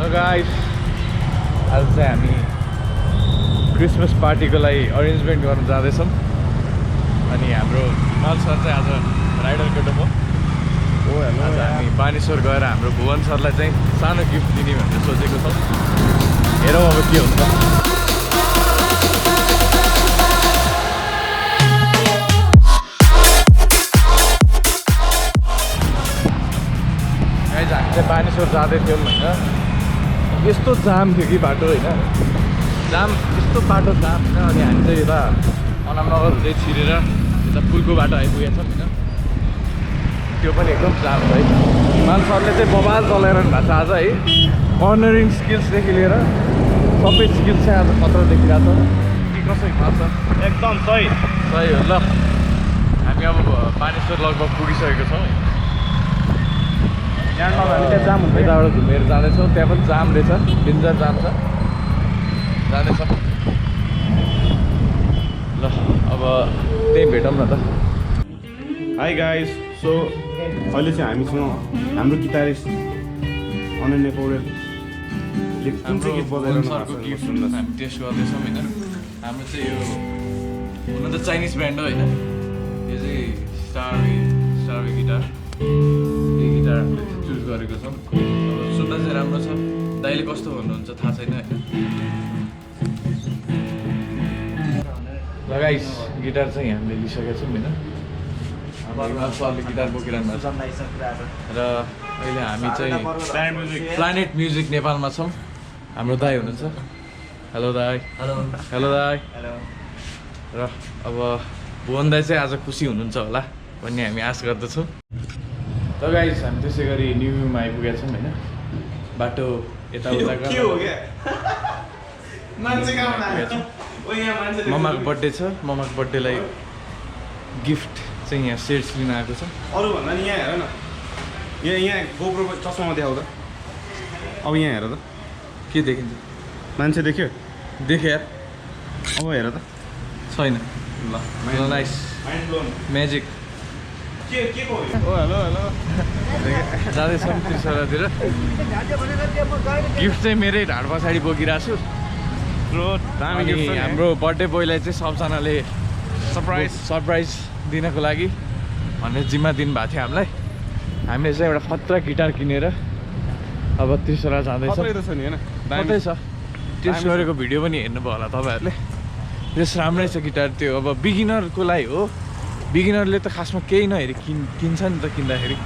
Hello guys, आज चाहिँ हामी क्रिसमस पार्टीको लागि अरेन्जमेन्ट गर्न जाँदैछौँ अनि हाम्रो हिमाल सर चाहिँ आज राइडर केटो हो। आज हामी बानेश्वर गएर हाम्रो भुवन सरलाई चाहिँ सानो गिफ्ट दिने भनेर सोचेको छौँ। हेरौँ अब के हुन्छ। हामी चाहिँ बानेश्वर जाँदै थियौँ होइन, यस्तो जाम थियो कि बाटो होइन, जाम यस्तो बाटो जाम होइन। अनि हामी चाहिँ यता अनामनगर हुँदै छिरेर यता पुलको बाटो आइपुगेको छौँ होइन। त्यो पनि एकदम जाम है। हिमाल सरले चाहिँ बबाल चलाइरहनु भएको छ आज है। कर्नरिङ स्किल्सदेखि लिएर सबै स्किल्स चाहिँ आज खतरा देखिरहेको छ कि कसो हिमाल सर? एकदम सही सही हो ल। हामी अब बानेश्वर लगभग पुगिसकेको छौँ। त्यहाँ जाम हुन्छ। यताबाट घुमेर जाँदैछौँ, त्यहाँ पनि जाम रहेछ, डेन्जर जाम छ। जाँदैछ ल, अब त्यही भेटौँ न त। हाई गाइस, सो अहिले चाहिँ हामीसँग हाम्रो गिटारिस्ट अनन्या पौडेलले कुन चाहिँ गीत बजाइरहनु भएको छ सुन्नुहोस्। हामी टेस्ट गर्दैछौँ होइन। हाम्रो चाहिँ यो हुन त चाइनिज ब्रान्ड हो होइन, यो चाहिँ स्टारवे गिटार, यो गिटार हामीले चाहिँ चुज गरेको छौँ। अब सुन्दा चाहिँ राम्रो छ। दाइले कस्तो भन्नुहुन्छ थाहा छैन होइन। लगाइस गिटार चाहिँ हामीले लिइसकेको छौँ होइन। हिमाल सरले गिटार बोकिरहनु भएको छ र अहिले हामी चाहिँ प्लानेट म्युजिक नेपालमा छौँ। हाम्रो दाई हुनुहुन्छ। हेलो दाई। हेलो हेलो दाई। हेलो। र अब भुवन दाई चाहिँ आज खुसी हुनुहुन्छ होला भन्ने हामी आश गर्दछौँ। त गाइस हामी त्यसै गरी न्युमा आइपुगेका छौँ होइन। बाटो यताउता ममाको बर्थडे छ। ममाको बर्थडेलाई गिफ्ट चाहिँ यहाँ सेट्स लिन आएको छ। अरूभन्दा नि यहाँ हेर न, यहाँ गोप्रोको चस्मामा देखाउ त। अब यहाँ हेर त, के देखिन्छ? मान्छे देख्यो? देखेँ यार। अब हेर त, छैन। ल नाइस म्याजिक। के को हो? ओ हेलो हेलो। जाँदैछौँ त्रिसरातिर। गिफ्ट चाहिँ मेरै ढाड पछाडि बोकिरहेको छु। अनि हाम्रो बर्थडे बोयलाई चाहिँ सबजनाले सरप्राइज दिनको लागि भनेर जिम्मा दिनुभएको थियो हामीलाई। हामीले चाहिँ एउटा खतरा गिटार किनेर अब त्रिसरा जाँदैछ। कतै छ, टेस्ट गरेको भिडियो पनि हेर्नुभयो होला तपाईँहरूले। त्यस राम्रै छ गिटार त्यो। अब बिगिनरको लागि हो, बिगिनरले त खासमा केही नहेरी किन्छ नि त किन्दाखेरि।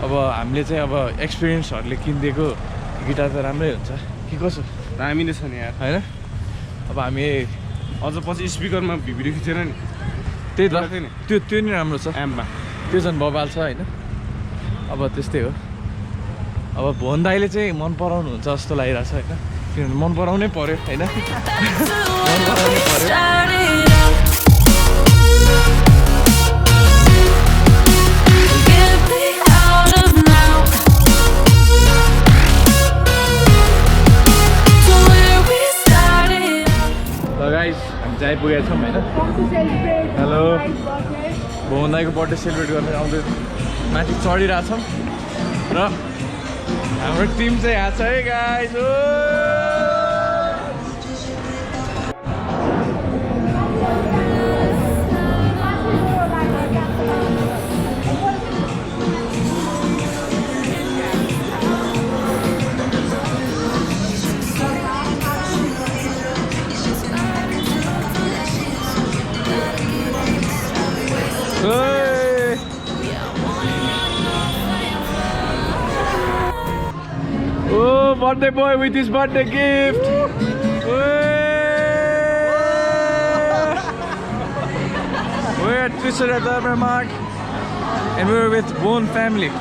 अब हामीले चाहिँ अब एक्सपिरियन्सहरूले किनिदिएको गिटार त राम्रै हुन्छ कि कसो? दामी नै छ नि यार होइन। अब हामी अझ पछि स्पिकरमा भिडियो खिचेर नि, त्यही त त्यो नि राम्रो छ। एममा त्यो झन् बबाल छ होइन। अब त्यस्तै हो। अब भुवन दाइले चाहिँ मन पराउनुहुन्छ जस्तो लागिरहेको छ होइन, किनभने मन पराउनै पर्यो होइन। मन पराउनै पर्यो। गाइस हामी चाहिँ आइपुगेका छौँ होइन। हेलो, भुवन दाइको बर्थडे सेलिब्रेट गरेर आउँदै माथि चढिरहेछौँ र हाम्रो टिम चाहिँ यहाँ छ है guys. Hey! Oh, birthday boy with his birthday gift! We're at Trisara Durbarmarg and we're with Bhuwan family.